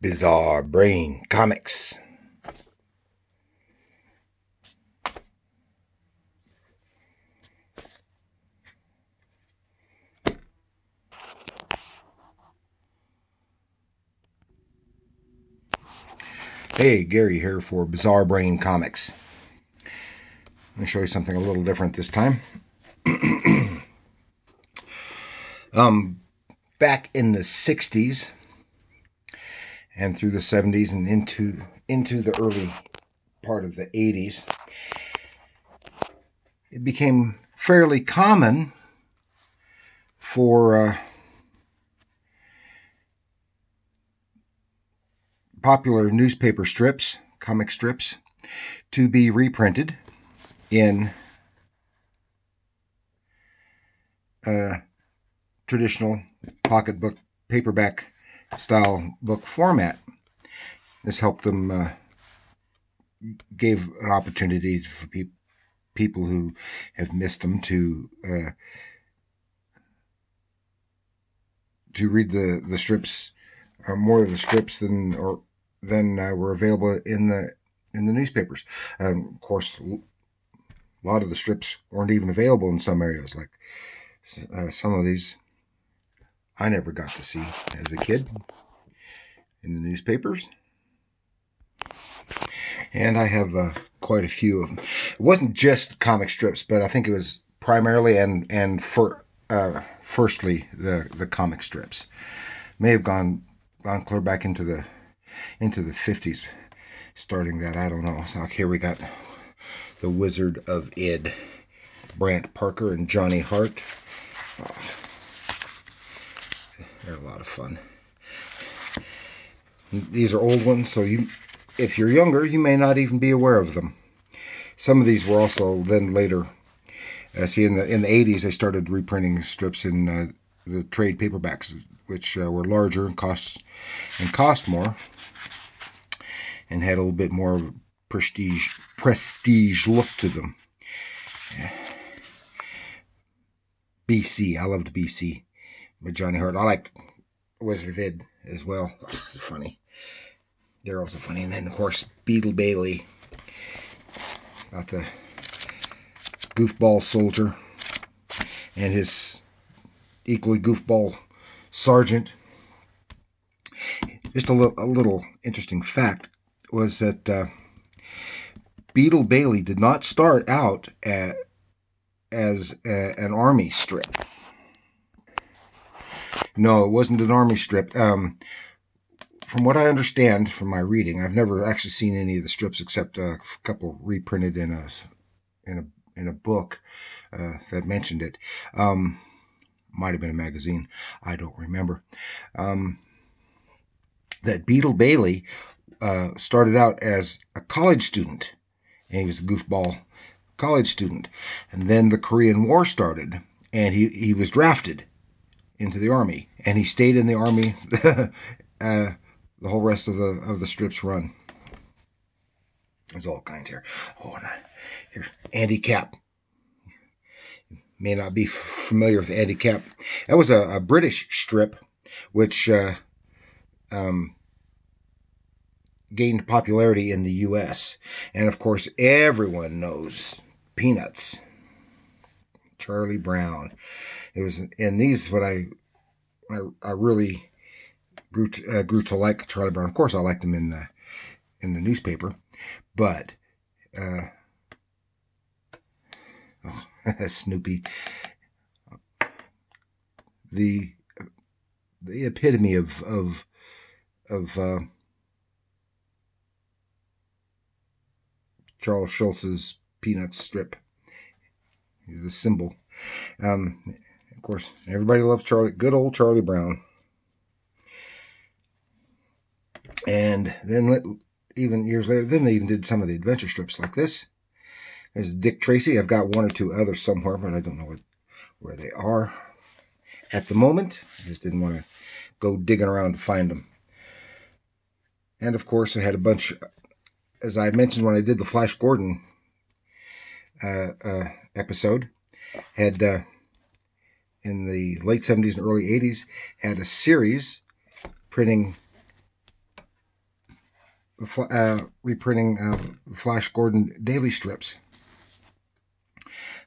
Bizarre Brain Comics. Hey, Gary here for Bizarre Brain Comics. I'm going to show you something a little different this time. Back in the 60s and through the 70s and into the early part of the 80s, it became fairly common for popular newspaper strips, comic strips, to be reprinted in traditional pocketbook, paperback style book format. This helped them, gave an opportunity for people who have missed them to read the strips, more of the strips than were available in the newspapers. Of course, a lot of the strips weren't even available in some areas. Like some of these, I never got to see as a kid in the newspapers, and I have quite a few of them. It wasn't just comic strips, but I think it was primarily and firstly the comic strips. May have gone clear back into the 50s, starting that. I don't know. So here we got the Wizard of Id, Brant Parker and Johnny Hart. Oh, they're a lot of fun. These are old ones, so if you're younger, you may not even be aware of them. Some of these were also then later. See, in the 80s, they started reprinting strips in the trade paperbacks, which were larger and cost more, and had a little bit more of a prestige look to them. Yeah. BC, I loved BC with Johnny Hart. I like Wizard of Id as well. Oh, it's funny. They're also funny. And then, of course, Beetle Bailey, got the goofball soldier and his equally goofball sergeant. Just a little interesting fact was that Beetle Bailey did not start out as an army strip. No, it wasn't an army strip. From what I understand from my reading, I've never actually seen any of the strips except a couple reprinted in a book that mentioned it. Might have been a magazine. I don't remember. That Beetle Bailey started out as a college student, and he was a goofball college student. And then the Korean War started, and he was drafted into the army, and he stayed in the army the whole rest of the strip's run. There's all kinds here. Oh, and here, Andy Cap. May not be familiar with Andy Cap. That was a British strip, which gained popularity in the U.S. And of course, everyone knows Peanuts, Charlie Brown. It was in these what I really grew to like Charlie Brown. Of course, I liked him in the newspaper, but Snoopy, the epitome of Charles Schultz's Peanuts strip. He's the symbol. Of course, everybody loves good old Charlie Brown. And then even years later, then they even did some of the adventure strips like this. There's Dick Tracy. I've got one or two others somewhere, but I don't know where they are at the moment. I just didn't want to go digging around to find them. And of course, I had a bunch, as I mentioned when I did the Flash Gordon episode, had in the late 70s and early 80s, had a series printing reprinting Flash Gordon daily strips.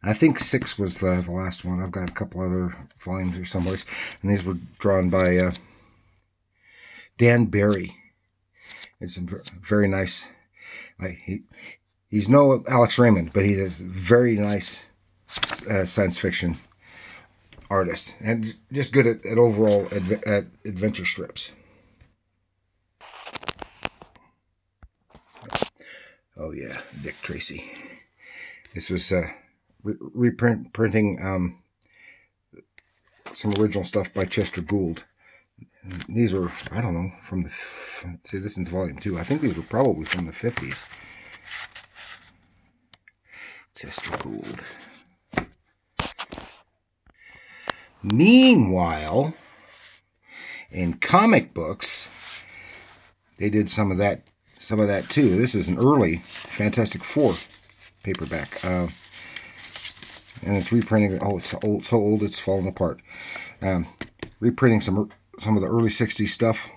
And I think 6 was the last one. I've got a couple other volumes here someplace. And these were drawn by Dan Barry. It's a very nice. He's no Alex Raymond, but he does very nice science fiction artist. And just good at overall adventure strips. Oh yeah, Dick Tracy. This was reprinting some original stuff by Chester Gould. And these were, I don't know, from the, see, this is volume 2. I think these were probably from the 50s. Chester Gould. Meanwhile, in comic books, they did some of that too. This is an early Fantastic Four paperback. And it's reprinting. Oh, it's old, so old it's falling apart. Reprinting some of the early '60s stuff,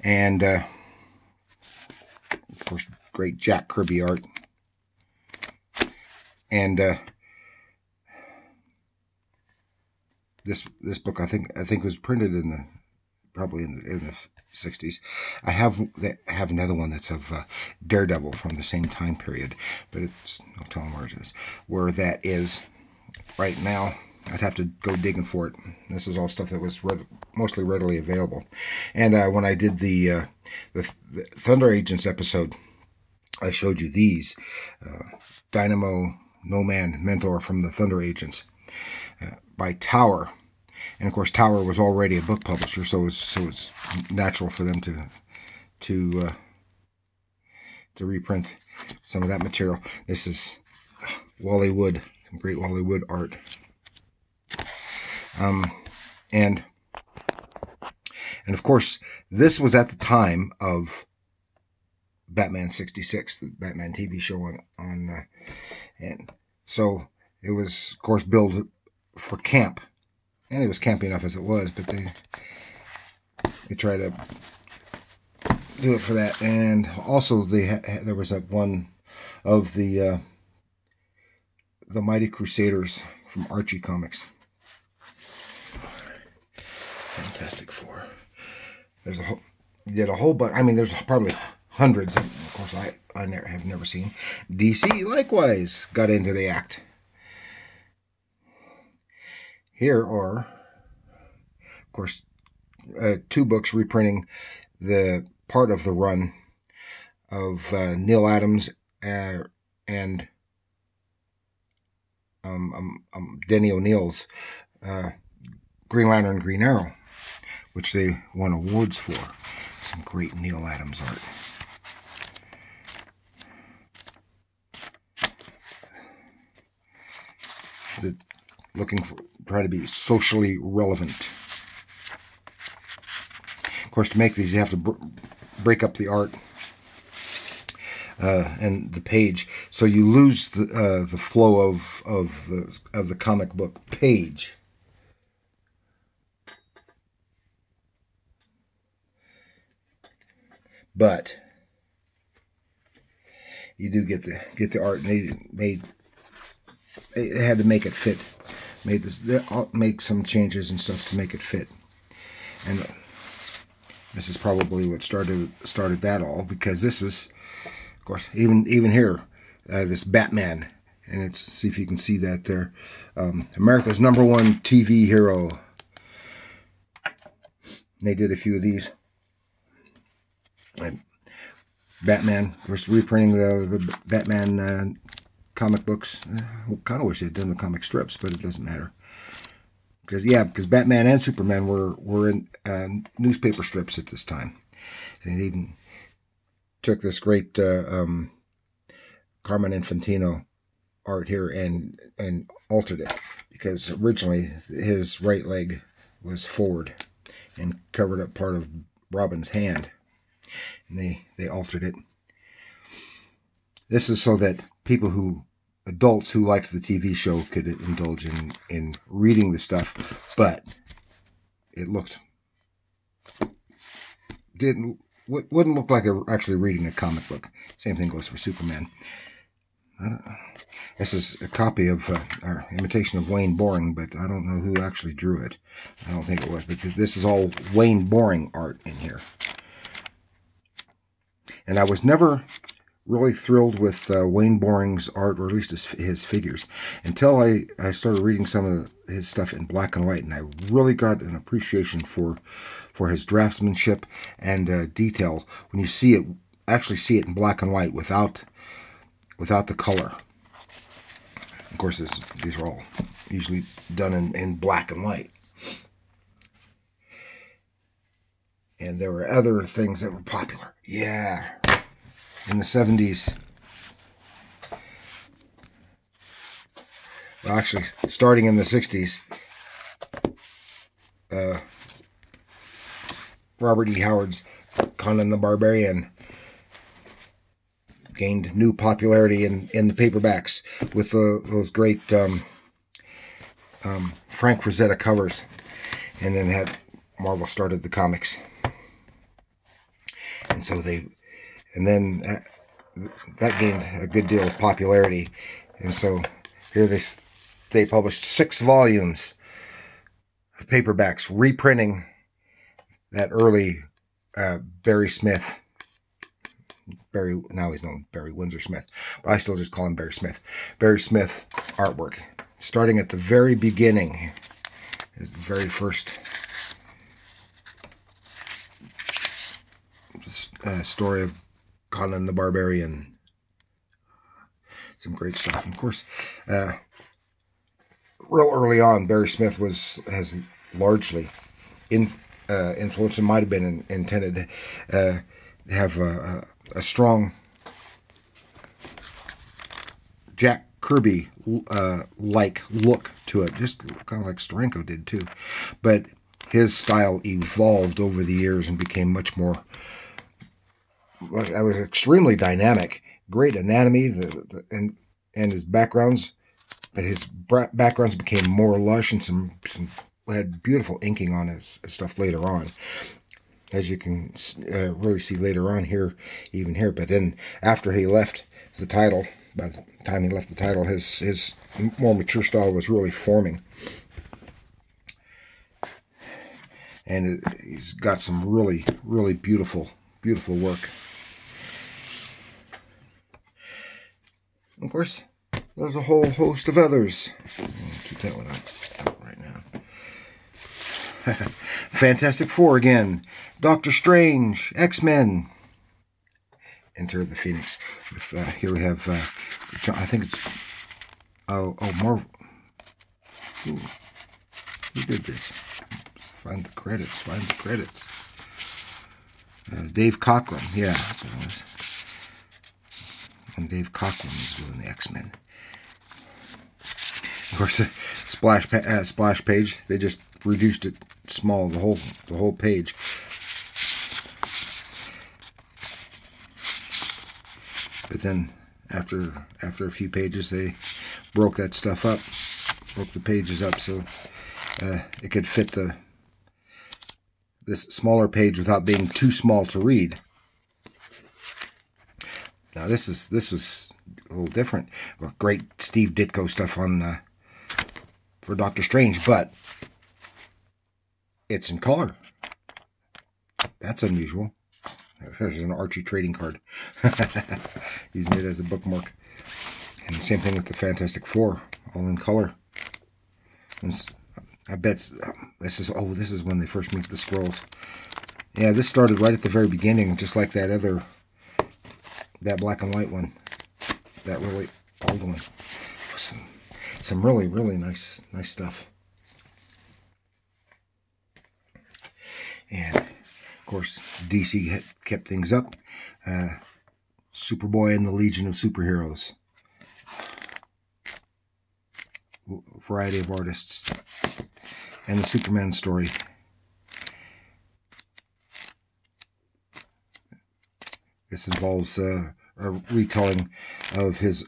and of course, great Jack Kirby art. And this book, I think was printed in probably in the '60s. I have another one that's of Daredevil from the same time period, but it's, I'll tell them where it is. Where that is right now, I'd have to go digging for it. This is all stuff that was mostly readily available. And when I did the Thunder Agents episode, I showed you these Dynamo No Man Mentor from the Thunder Agents by Tower. And of course, Tower was already a book publisher, so it's natural for them to reprint some of that material. This is Wally Wood, some great Wally Wood art, and of course, this was at the time of Batman '66, the Batman TV show on and so it was, of course, billed for camp. And it was campy enough as it was, but they tried to do it for that. And also, there was one of the Mighty Crusaders from Archie Comics. Fantastic Four. There's did a whole bunch. I mean, there's probably hundreds. Of course, I have never seen. DC likewise got into the act. Here are, of course, 2 books reprinting the part of the run of Neil Adams and Denny O'Neill's Green Lantern and Green Arrow, which they won awards for. Some great Neil Adams art. Try to be socially relevant. Of course, to make these, you have to break up the art and the page, so you lose the flow of the comic book page. But you do get the art, and they had to make it fit. Make some changes and stuff to make it fit, and this is probably what started that all, because this was, of course, even here, this Batman, and it's, see if you can see that there, America's #1 TV hero. And they did a few of these. And Batman, of course, reprinting the Batman comic books. I kind of wish they'd done the comic strips, but it doesn't matter. Because Batman and Superman were in newspaper strips at this time. They even took this great Carmen Infantino art here and altered it, because originally his right leg was forward and covered up part of Robin's hand, and they altered it. This is so that adults who liked the TV show could indulge in reading the stuff, but it wouldn't look like actually reading a comic book. Same thing goes for Superman. This is a copy of our imitation of Wayne Boring, but I don't know who actually drew it. I don't think it was, because this is all Wayne Boring art in here. And I was never really thrilled with Wayne Boring's art, or at least his figures, until I started reading some of his stuff in black and white, and I really got an appreciation for his draftsmanship and detail when you actually see it in black and white without the color. Of course, these are all usually done in black and white. And there were other things that were popular. Yeah. In the 70s. Well, actually, starting in the 60s, Robert E. Howard's Conan the Barbarian gained new popularity in the paperbacks with those great Frank Frazetta covers. And then Marvel started the comics. And so that gained a good deal of popularity. And so here they published 6 volumes of paperbacks, reprinting that early Barry Smith. Now he's known Barry Windsor Smith, but I still just call him Barry Smith. Barry Smith artwork, starting at the very beginning, is the very first story of Conan the Barbarian. Some great stuff. And of course, real early on, Barry Smith has largely influenced, and might have been intended to have a strong Jack Kirby like look to it, just kind of like Steranko did too. But his style evolved over the years and became much more. I was extremely dynamic, great anatomy, and his backgrounds, but his backgrounds became more lush, and some had beautiful inking on his stuff later on, as you can really see later on here, even here. But then after he left the title, by the time he left the title, his more mature style was really forming, and he's got some really, really beautiful work. Of course, there's a whole host of others. I'll keep that one out right now. Fantastic Four again. Doctor Strange. X-Men. Enter the Phoenix. Here we have, I think it's, Marvel. Who did this? Find the credits. Dave Cockrum. Yeah, that's what it was. And Dave Cockrum is doing the X-Men. Of course, the splash page, they just reduced it small, the whole page. But then after a few pages, they broke that stuff up, broke the pages up so it could fit this smaller page without being too small to read. Now this was a little different. Great Steve Ditko stuff on for Doctor Strange, but it's in color. That's unusual. There's an Archie trading card. Using it as a bookmark. And the same thing with the Fantastic Four, all in color. And I bet this is when they first meet the Skrulls. Yeah, this started right at the very beginning, just like that black and white one, that really old one. Some really, really nice stuff. And of course, DC had kept things up. Superboy and the Legion of Superheroes. Variety of artists. And the Superman story. This involves a retelling of his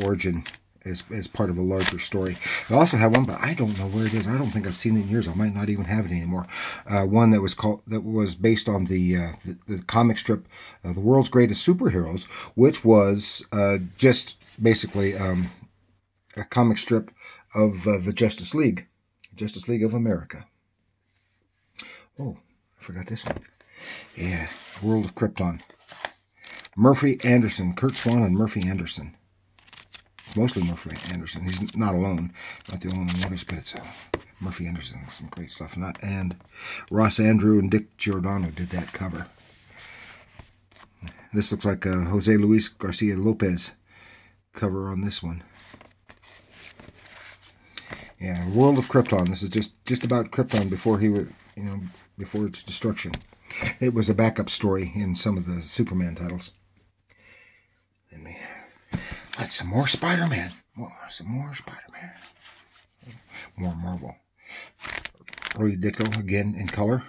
origin as part of a larger story. I also have one, but I don't know where it is. I don't think I've seen it in years. I might not even have it anymore. One that was based on the comic strip, The World's Greatest Superheroes, which was just basically a comic strip of the Justice League of America. Oh, I forgot this one. Yeah, World of Krypton. Murphy Anderson, Kurt Swan and Murphy Anderson. Mostly Murphy Anderson. He's not alone. Not the only one in the others, but it's Murphy Anderson. Some great stuff. And Ross Andrew and Dick Giordano did that cover. This looks like a Jose Luis Garcia Lopez cover on this one. Yeah, World of Krypton. This is just about Krypton before he was, before its destruction. It was a backup story in some of the Superman titles. Then we got some more Spider-Man. Some more Spider-Man. More Marvel. Early Ditko again in color.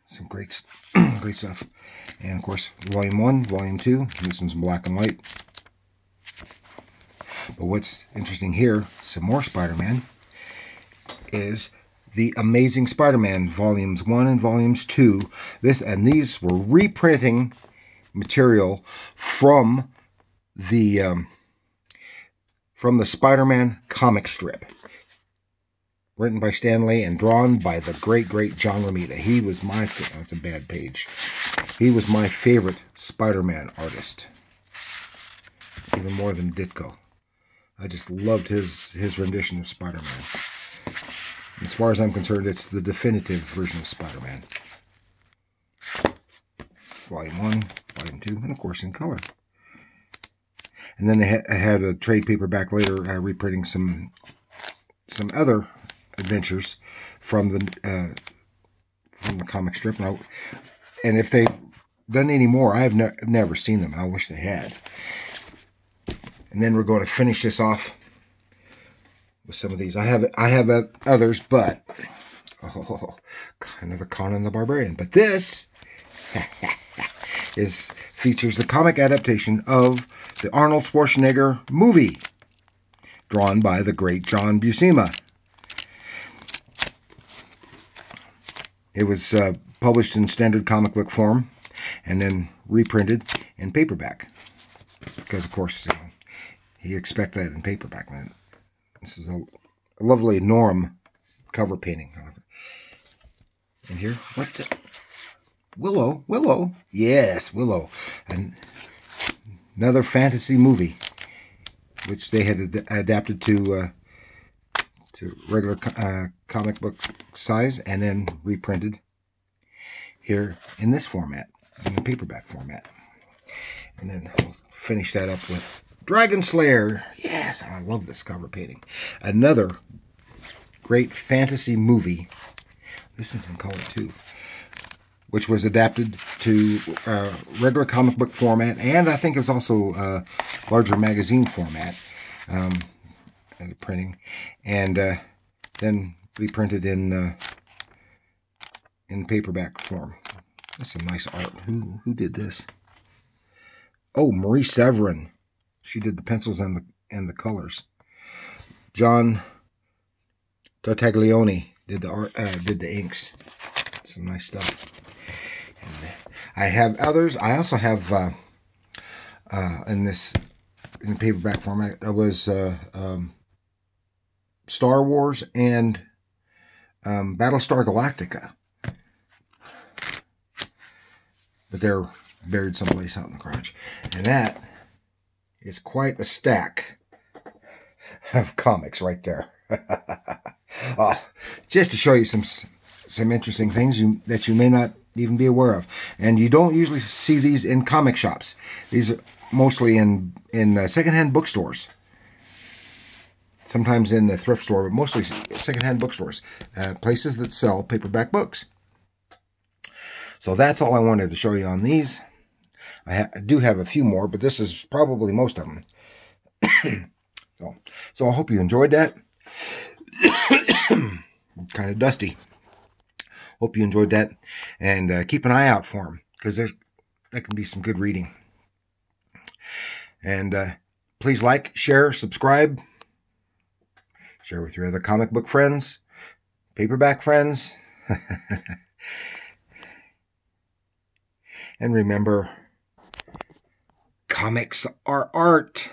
Some great stuff. And of course, Volume 1, Volume 2. This one's black and white. But what's interesting here, some more Spider-Man, is The Amazing Spider-Man Volumes 1 and Volumes 2. These were reprinting material from the Spider-Man comic strip, written by Stan Lee and drawn by the great John Romita. He was my favorite. That's a bad page. He was my favorite Spider-Man artist, even more than Ditko. I just loved his rendition of Spider-Man. As far as I'm concerned, it's the definitive version of Spider-Man. Volume 1, Volume 2, and of course in color. And then they had a trade paperback later reprinting some other adventures from the comic strip. And if they've done any more, I've never seen them. I wish they had. And then we're going to finish this off with some of these. I have others, but another Conan the Barbarian. But this features the comic adaptation of the Arnold Schwarzenegger movie, drawn by the great John Buscema. It was published in standard comic book form and then reprinted in paperback, because of course you expect that in paperback. This is a lovely Norm cover painting. And here, what's it? Willow. Yes, Willow. And another fantasy movie, which they had adapted to regular comic book size and then reprinted here in this format, in the paperback format. And then we'll finish that up with Dragon Slayer. Yes, I love this cover painting. Another great fantasy movie. This is in color too, which was adapted to regular comic book format, and I think it was also larger magazine format and printing, and then reprinted in paperback form. That's some nice art. Who did this? Oh, Marie Severin. She did the pencils and the colors. John Tartaglione did the art, did the inks. Some nice stuff. And I have others. I also have in the paperback format. It was Star Wars and Battlestar Galactica, but they're buried someplace out in the garage. And that is quite a stack of comics right there. Just to show you some interesting things that you may not even be aware of. And you don't usually see these in comic shops. These are mostly in secondhand bookstores. Sometimes in the thrift store, but mostly secondhand bookstores. Places that sell paperback books. So that's all I wanted to show you on these. I do have a few more, but this is probably most of them. So I hope you enjoyed that. Kind of dusty. Hope you enjoyed that. And keep an eye out for them, because that can be some good reading. And please like, share, subscribe. Share with your other comic book friends, paperback friends. And remember, comics are art.